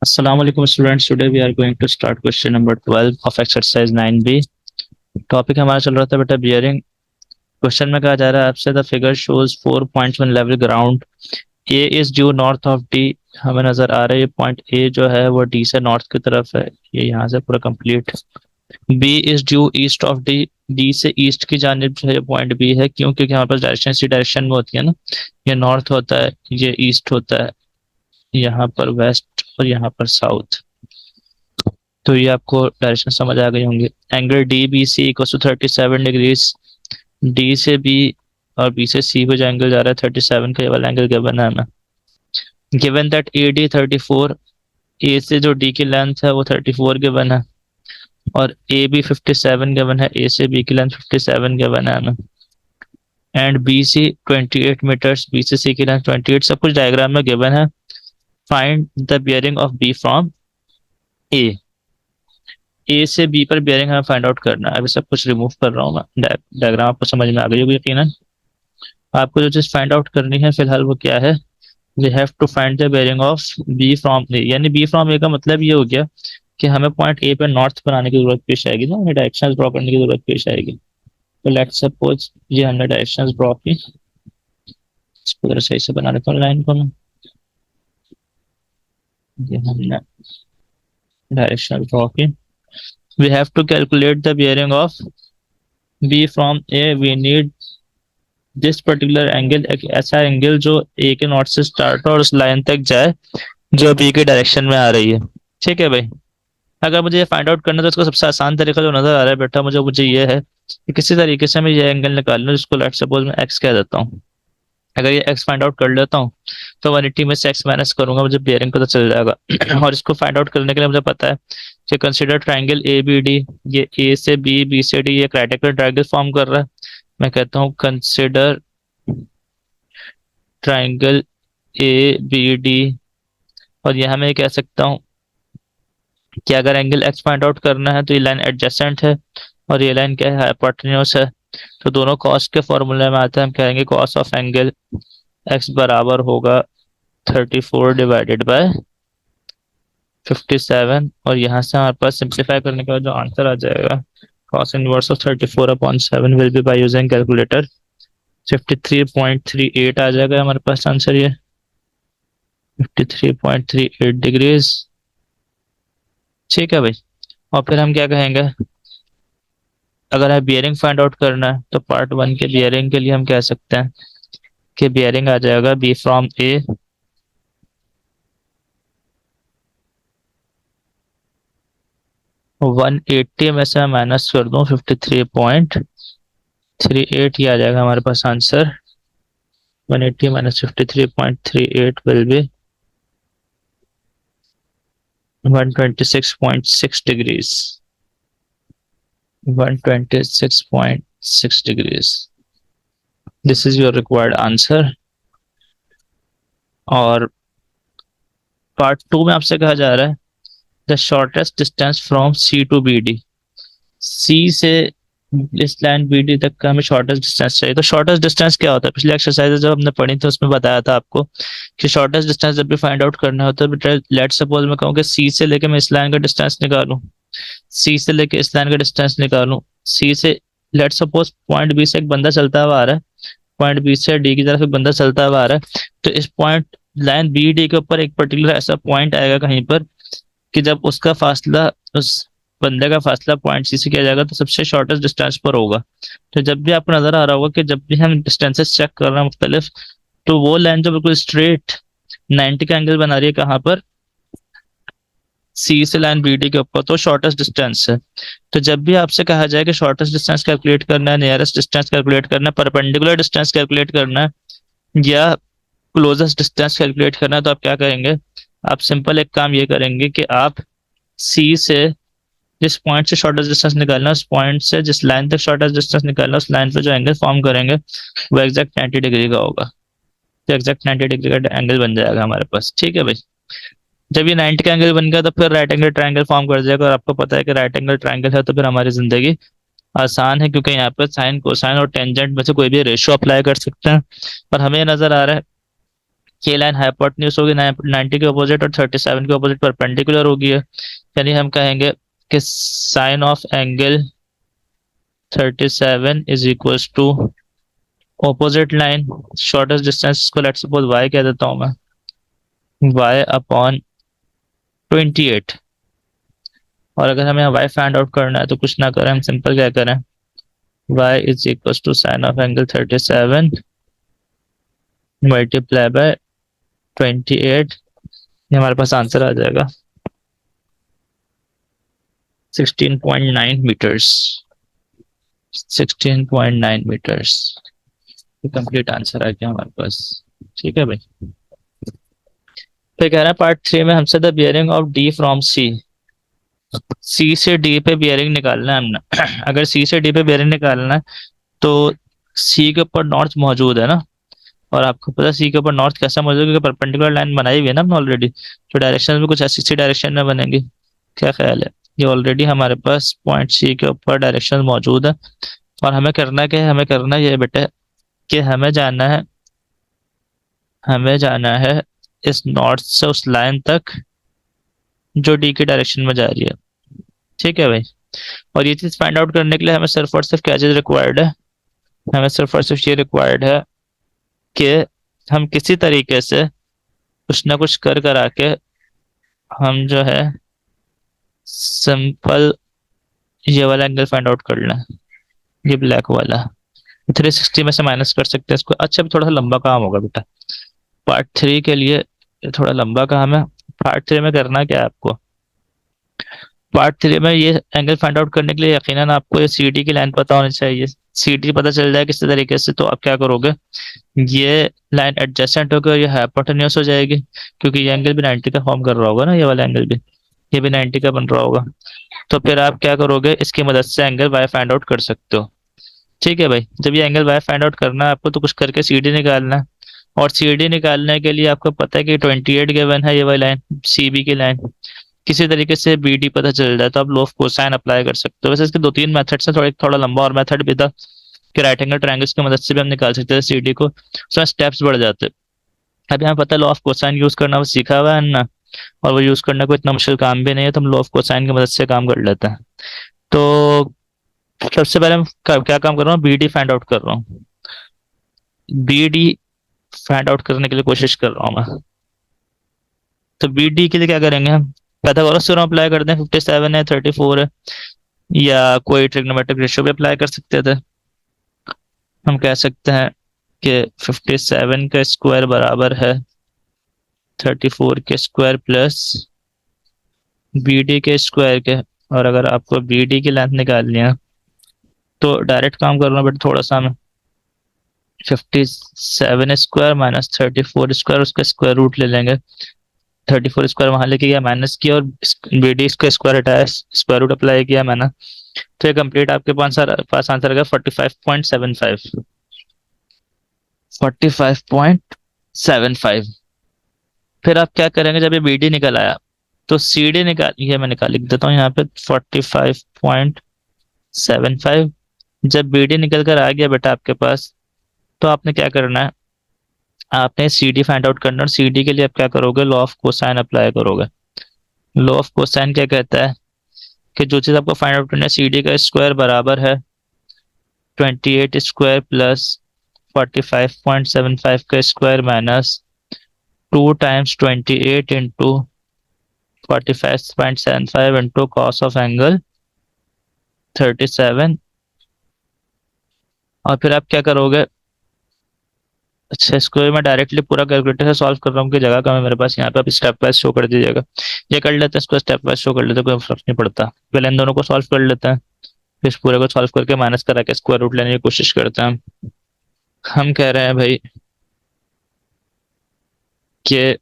Assalamu alaikum students. Today we are going to start question number 12 of exercise 9B. Topic हमारा चल रहा था बेटा बियरिंग। क्वेश्चन में कहा जा रहा है आपसे the figure shows 4 points on level ground A is due north of D. हमें नजर आ रहा है ये पॉइंट ए जो है वो डी से नॉर्थ की तरफ है, ये यहाँ से पूरा complete. B is due east of D, D से ईस्ट की जानिब जो है पॉइंट बी है, क्यों? क्योंकि हमारे पास डायरेक्शन इसी डायरेक्शन में होती है ना, ये नॉर्थ होता है, ये ईस्ट होता है, यहाँ पर वेस्ट और यहाँ पर साउथ। तो ये आपको डायरेक्शन समझ आ गई होंगी। Angle D B C equal to 37 degrees. D से बी और बी से सी को जो एंगल जा रहा है 37 का, ये वाला एंगल गिवन है हमें। गिवन दैट ए डी 34, ए से जो डी की लेंथ है वो 34 गिवन है, और ए बी 57 गिवन है, ए से बी की लेंथ 57 गिवन है हमें। And B C 28 metres, B से सी की लेंथ 28, सब कुछ डायग्राम में गिवन है। Find the bearing of B from A. A से बी पर बेयरिंग हमें फाइंड आउट करना है। अभी सब कुछ रिमूव कर रहा हूँ मैं, डायग्राम आपको समझ में आ गई होगी यकीनन। आपको जो चीज फाइंड आउट करनी है फिलहाल वो क्या है, we have to find the bearing of B from A. यानी बी फ्रॉम ए का मतलब ये हो गया कि हमें पॉइंट ए पे नॉर्थ बनाने की जरूरत पेश आएगी ना, हमें डायरेक्शन ड्रॉ करने की जरूरत पेश आएगी। तो लेट्स सपोज ये हमने डायरेक्शन ड्रॉ की, इसको जरा सही से बना लेता हूँ लाइन को मैं। ये हमने डायरेक्शन ड्रॉ की। We have to calculate the bearing of B from A. We need this particular angle, एक ऐसा एंगल जो ए के नॉट से स्टार्ट हो और उस लाइन तक जाए जो बी के डायरेक्शन में आ रही है। ठीक है भाई। अगर मुझे ये फाइंड आउट करना है तो इसका सबसे आसान तरीका जो नजर आ रहा है बेटा मुझे मुझे ये है कि किसी तरीके से मैं ये एंगल निकाल लूँ जिसको लेट सपोज मैं एक्स कह देता हूँ। अगर ये एक्स फाइंड आउट कर लेता हूँ तो 180 में से एक्स माइनस करूंगा, मुझे बेयरिंग पता चल जाएगा। और इसको फाइंड आउट करने के लिए मुझे पता है कि consider triangle A B D. ये ए से बी, बी से डी, ये रेक्टेंगुलर ट्राइंगल फॉर्म कर रहा है। मैं कहता हूँ consider triangle A B D. और यहाँ मैं कह सकता हूँ कि अगर एंगल एक्स फाइंड आउट करना है तो ये लाइन एडजेसेंट है और ये लाइन क्या है, हाइपोटेन्यूज है। तो दोनों कॉस के फॉर्मूले में आते हैं, हम कहेंगे कॉस ऑफ एंगल एक्स बराबर होगा 34 डिवाइडेड बाय 57। और यहाँ से हमारे पास सिंप्लीफाई करने के बाद जो आंसर आ जाएगा cos inverse of 34/7 will be by using calculator 53.38 आ जाएगा हमारे पास आंसर, ये 53.38 डिग्रीज। ठीक है भाई। और फिर हम क्या कहेंगे, अगर हमें बियरिंग फाइंड आउट करना है तो पार्ट 1 के बियरिंग के लिए हम कह सकते हैं कि बियरिंग आ जाएगा बी फ्रॉम ए 180 में से माइनस कर दूं 53.38, ये आ जाएगा हमारे पास answer. 180 minus 53.38 will be 126.6 degrees. 126.6 degrees, this is your required answer. और पार्ट 2 में आपसे कहा जा रहा है the shortest distance from C to B D. C से इस लाइन बी डी तक का हमें शॉर्टेस्ट डिस्टेंस चाहिए। तो शॉर्टेस्ट डिस्टेंस क्या होता है, पिछली एक्सरसाइज जब हमने पढ़ी थी उसमें बताया था आपको कि शॉर्टेस्ट डिस्टेंस जब भी फाइंड आउट करना होता है, लेट सपोज मैं कहूँ कि सी से लेके मैं इस लाइन का डिस्टेंस निकालूं, सी से लेके इस लाइन का डिस्टेंस निकालूं, सी से लेट सपोज पॉइंट बी से एक बंदा चलता हुआ आ रहा है, पॉइंट बी से डी की तरफ एक बंदा चलता हुआ आ रहा है। तो इस पॉइंट लाइन बी डी के ऊपर एक पर्टिकुलर ऐसा पॉइंट आएगा कहीं पर कि जब उसका फासला, उस बंदे का फासला पॉइंट सी से किया जाएगा तो सबसे शॉर्टेस्ट डिस्टेंस पर होगा। तो जब भी आपको नजर आ रहा होगा कि जब भी हम डिस्टेंसेस चेक कर रहे हैं मुख्तलिफ, तो वो लाइन जो बिल्कुल स्ट्रेट 90 का एंगल बना रही है कहाँ पर, सी से लाइन बी डी के ऊपर, तो शॉर्टेस्ट डिस्टेंस है। तो जब भी आपसे कहा जाए कि शॉर्टेस्ट डिस्टेंस कैलकुलेट करना है, नियरेस्ट डिस्टेंस कैलकुलेट करना है, परपेंडिकुलर डिस्टेंस कैलकुलेट करना है या क्लोजेस्ट डिस्टेंस कैलकुलेट करना है, तो आप क्या करेंगे, आप सिंपल एक काम ये करेंगे कि आप सी से जिस पॉइंट से शॉर्टेस्ट डिस्टेंस निकालना है, उस पॉइंट से जिस लाइन तक शॉर्टेस्ट डिस्टेंस निकालना है, उस लाइन पे जो एंगल फॉर्म करेंगे वो एग्जैक्ट 90 डिग्री का होगा। तो एग्जैक्ट 90 डिग्री का एंगल बन जाएगा हमारे पास। ठीक है भाई। जब ये 90 का एंगल बन गया तो फिर राइट एंगल ट्राइंगल फॉर्म कर जाएगा, और आपको पता है कि राइट एंगल ट्राइंगल है तो फिर हमारी जिंदगी आसान है, क्योंकि यहाँ पे साइन कोसाइन और टेंजेंट में से कोई भी रेशियो अप्लाई कर सकते हैं। और हमें नजर आ रहा है ये लाइन हाइपोटेन्यूज होगी 90 के अपोजिट और 37 के अपोजिट परपेंडिकुलर होगी है। यानी हम कहेंगे कि sine of angle 37 is equals to opposite line shortest distance को लेट्स सपोज y कह देता हूँ मैं, y अपॉन 28। और अगर हमें y फाइंड आउट करना है तो कुछ ना करें, हम सिंपल क्या करें, y is equals to sine of angle 37 multiply by 28। ये हमारे पास आंसर आ जाएगा 16.9 मीटर्स। 16.9 मीटर्स कंप्लीट आंसर आ गया हमारे पास। ठीक है भाई। फिर कह रहा है पार्ट 3 में हमसे the bearing of D from C से डी पे बियरिंग निकालना है हमने। अगर सी से डी पे बियरिंग निकालना है तो सी के ऊपर नॉर्थ मौजूद है ना, और आपको पता है सी के ऊपर नॉर्थ कैसा मौजूद है, क्योंकि परपेंडिकुलर लाइन बनाई हुई है ना हमने ऑलरेडी, तो डायरेक्शन भी कुछ ऐसी डायरेक्शन में बनेंगी। क्या ख्याल है, ये ऑलरेडी हमारे पास पॉइंट सी के ऊपर डायरेक्शन मौजूद है। और हमें करना क्या है, हमें करना ये बेटा कि हमें जाना है इस नॉर्थ से उस लाइन तक जो डी की डायरेक्शन में जा रही है। ठीक है भाई। और ये चीज फाइंड आउट करने के लिए हमें सिर्फ और सिर्फ क्या चीज रिक्वायर्ड है, हमें सिर्फ और सिर्फ ये रिक्वायर्ड है कि हम किसी तरीके से कुछ ना कुछ कर करा के हम जो है सिंपल ये वाला एंगल फाइंड आउट कर लें, ये ब्लैक वाला। 360 में से माइनस कर सकते हैं इसको। अच्छा, थोड़ा सा लंबा काम होगा बेटा पार्ट 3 के लिए, ये थोड़ा लंबा काम है। पार्ट 3 में करना क्या है आपको, पार्ट 3 में ये एंगल फाइंड आउट करने के लिए यकीनन आपको ये सी डी की लाइन पता होनी चाहिए। सी डी पता चल जाए किसी तरीके से तो आप क्या करोगे, ये लाइन एडजेसेंट होकर ये हाइपोटेन्यूस हो जाएगी, क्योंकि ये एंगल भी 90 का फॉर्म कर रहा होगा ना, ये वाला एंगल भी, ये भी 90 का बन रहा होगा। तो फिर आप क्या करोगे, इसकी मदद से एंगल वाई फाइंड आउट कर सकते हो। ठीक है भाई। जब ये एंगल वाई फाइंड आउट करना है आपको तो कुछ करके सी डी निकालना है, और सी डी निकालने के लिए आपको पता है कि 28 गिवन है, ये वाली लाइन सी बी की लाइन, किसी तरीके से बी डी पता चल जाए तो आप लो ऑफ कोसाइन अप्लाई कर सकते हो। वैसे इसके 2-3 मेथड्स हैं, थोड़ा लंबा और मेथड भी था कि राइट एंगल ट्रायंगल्स की मदद से भी हम निकाल सकते थे सी डी को, उसमें स्टेप्स बढ़ जाते। अभी हमें पता है लॉ ऑफ कोसाइन यूज करना वो सीखा हुआ है ना, और वो यूज करने को इतना मुश्किल काम भी नहीं है, तो हम लॉ ऑफ कोसाइन की मदद से काम कर लेते हैं। तो सबसे पहले मैं क्या काम कर रहा हूँ, बी डी फाइंड आउट कर रहा हूँ। बी डी फाइंड आउट करने के लिए कोशिश कर रहा हूँ मैं। तो बी डी के लिए क्या करेंगे, हम पाइथागोरस थ्योरम अप्लाई कर दें। 57 है, 34 है, या कोई ट्रिग्नोमेट्रिक रेशियो भी अप्लाई कर सकते थे। हम कह सकते हैं कि 57 का स्क्वायर बराबर है 34 के स्क्वायर प्लस बी डी के स्क्वायर के। और अगर आपको बी डी की लेंथ निकालनी है तो डायरेक्ट काम करना, बट थोड़ा सा हमें 57 स्क्वायर माइनस 34 स्क्वायर, उसका स्क्वायर रूट ले लेंगे। 34 स्क्वायर वहां लेके गया, माइनस किया, और बी डी इसका स्क्वायर हटाया, स्क्वायर रूट अप्लाई किया मैंने। तो ये कंप्लीट आपके पास आंसर आ गया 45.75। 45.75। फिर आप क्या करेंगे, जब ये बी डी निकल आया तो सी डी निकाल, ये मैं लिख देता हूँ यहाँ पे 45.75। जब बी डी निकल कर आ गया बेटा आपके पास, तो आपने क्या करना है, आपने सी डी फाइंड आउट करना, और सी डी के लिए आप क्या करोगे, लॉ ऑफ कोसाइन अप्लाई करोगे। लॉ ऑफ कोसाइन क्या कहता है कि जो चीज आपको फाइंड आउट करना है, सी डी का स्क्वायर बराबर है 28 स्क्वायर प्लस 45.75 का square minus 2 times 28 into 45.75 into cos of angle 37। और फिर आप क्या करोगे, अच्छा इसको मैं डायरेक्टली पूरा कैलकुलेटर से सॉल्व कर रहा हूँ कि जगह कम है मेरे पास, यहाँ पे आप स्टेप वाइज शो कर दीजिएगा। ये कर लेते हैं, इसको स्टेप वाइज शो कर लेते हैं, कोई फर्क नहीं पड़ता। पहले इन दोनों को सॉल्व कर लेते हैं, फिर इस पूरे को सॉल्व करके माइनस करा के स्क्वायर रूट लेने की कोशिश करते हैं। हम कह रहे हैं भाई कि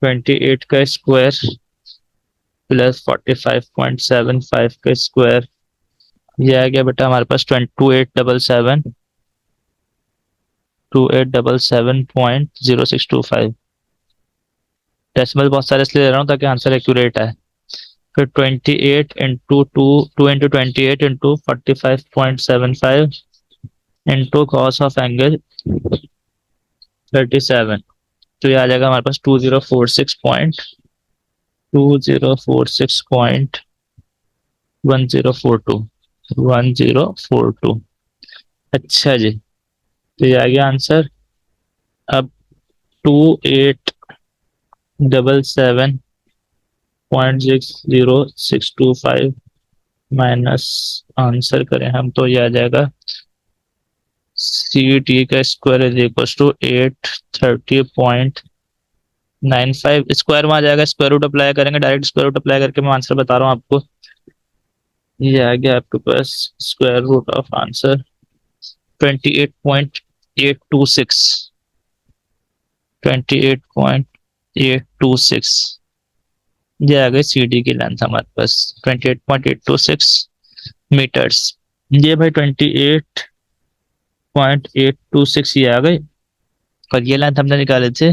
28 का स्क्वायर प्लस 45.75 का स्क्वायर, ये आ गया बेटा हमारे पास 2877.0625। डेसिमल बहुत सारे इसलिए ले रहा हूँ ताकि आंसर एक्यूरेट आए। फिर 28 into 2 into 28 into 45.75 into cos of angle 37, तो ये आ जाएगा हमारे पास 2046.1042 अच्छा जी, तो ये आ गया आंसर। अब 2877.60625 माइनस आंसर करें हम तो ये आ जाएगा सी टी का square is equal to 830.95 square में आ जाएगा। स्क्वायर रूट अप्लाई करेंगे, डायरेक्ट स्क्वायर रूट अप्लाई करके मैं आंसर बता रहा हूँ आपको। ये आ गया आपके पास स्क्वायर रूट ऑफ आंसर 28.826, 28.826, ये आ गई सी डी की लेंथ हमारे पास 28.826 मीटर्स। ये भाई 28.826 ये आ गई, और ये लेंथ हमने निकाले थे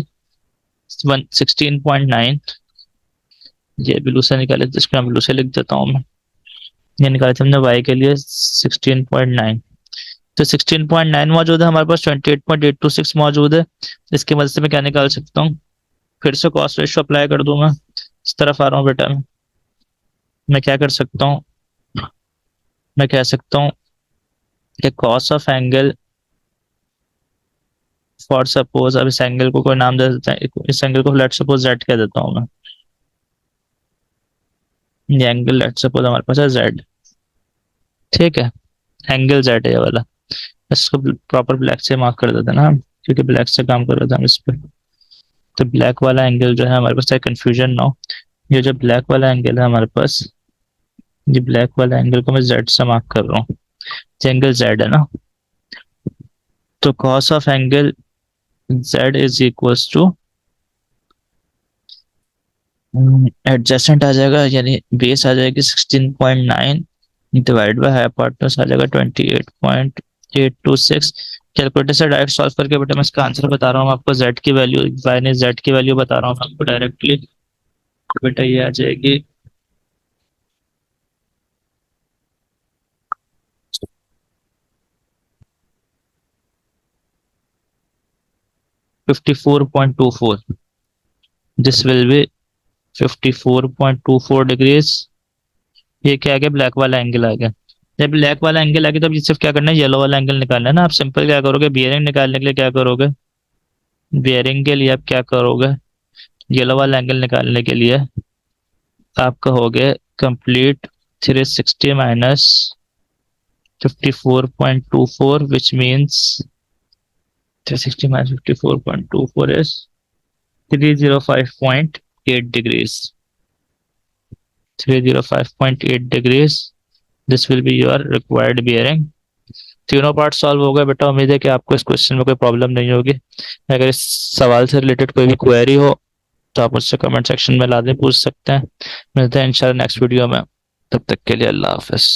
16.9, ये ब्लू से निकाले थे, इसको ब्लू से लिख देता हूँ मैं। ये निकाले थे हमने वाई के लिए 16.9, तो 16.9 मौजूद है हमारे पास, 28.826 मौजूद है। इसकी मदद से मैं क्या निकाल सकता हूँ, फिर से कॉस्ट रेशियो अप्लाई कर दूंगा। इस तरफ आ रहा हूँ बेटा, मैं क्या कर सकता हूँ, मैं कह सकता हूँ कि cos of angle for suppose, अब इस एंगल को कोई नाम दे देता है, इस एंगल को लेट सपोज जेड कह देता हूँ मैं। ये एंगल लेट सपोज हमारे पास है जेड, ठीक है, एंगल जेड है ये वाला। इसको प्रॉपर ब्लैक से मार्क कर देते हैं ना हम, क्योंकि ब्लैक से काम कर रहे थे हम इस पर। तो ब्लैक वाला एंगल जो है हमारे पास, कंफ्यूजन ना हो, ये जो ब्लैक वाला एंगल है हमारे पास, ये ब्लैक वाला एंगल को मैं जेड से मार्क कर रहा हूँ, एंगल जेड है ना। तो cos of angle Z is equals to adjacent आ जाएगा, यानी बेस आ जाएगी 16.9 डिवाइड बाय हाइपोटेनस आ जाएगा 28.826। कैलकुलेटर से डायरेक्ट सॉल्व करके बेटा मैं इसका आंसर बता रहा हूँ आपको, जेड की वैल्यू, वाई ने जेड की वैल्यू बता रहा हूँ आपको डायरेक्टली। बेटा ये आ जाएगी 54.24, दिस विल बी 54.24 डिग्रीज। ये क्या आ गया, ब्लैक वाला एंगल आ गया। जब ब्लैक वाला एंगल आ गया तो अब सिर्फ क्या करना है, येलो वाला एंगल निकालना है ना। आप सिंपल क्या करोगे, बियरिंग निकालने के लिए क्या करोगे, बियरिंग के लिए आप क्या करोगे, येलो वाला एंगल निकालने के लिए आप कहोगे complete 360 minus 54.24 which means 360 minus 54.24 is 305.8 degrees, 305.8 degrees, this will be your required bearing. तीनों पार्ट सॉल्व हो गए बेटा, उम्मीद है कि आपको इस क्वेश्चन में कोई प्रॉब्लम नहीं होगी। अगर इस सवाल से रिलेटेड कोई भी क्वेरी हो तो आप मुझसे कमेंट सेक्शन में लाते पूछ सकते हैं। मिलते हैं इंशाल्लाह नेक्स्ट वीडियो में, तब तक के लिए अल्लाह हाफिज।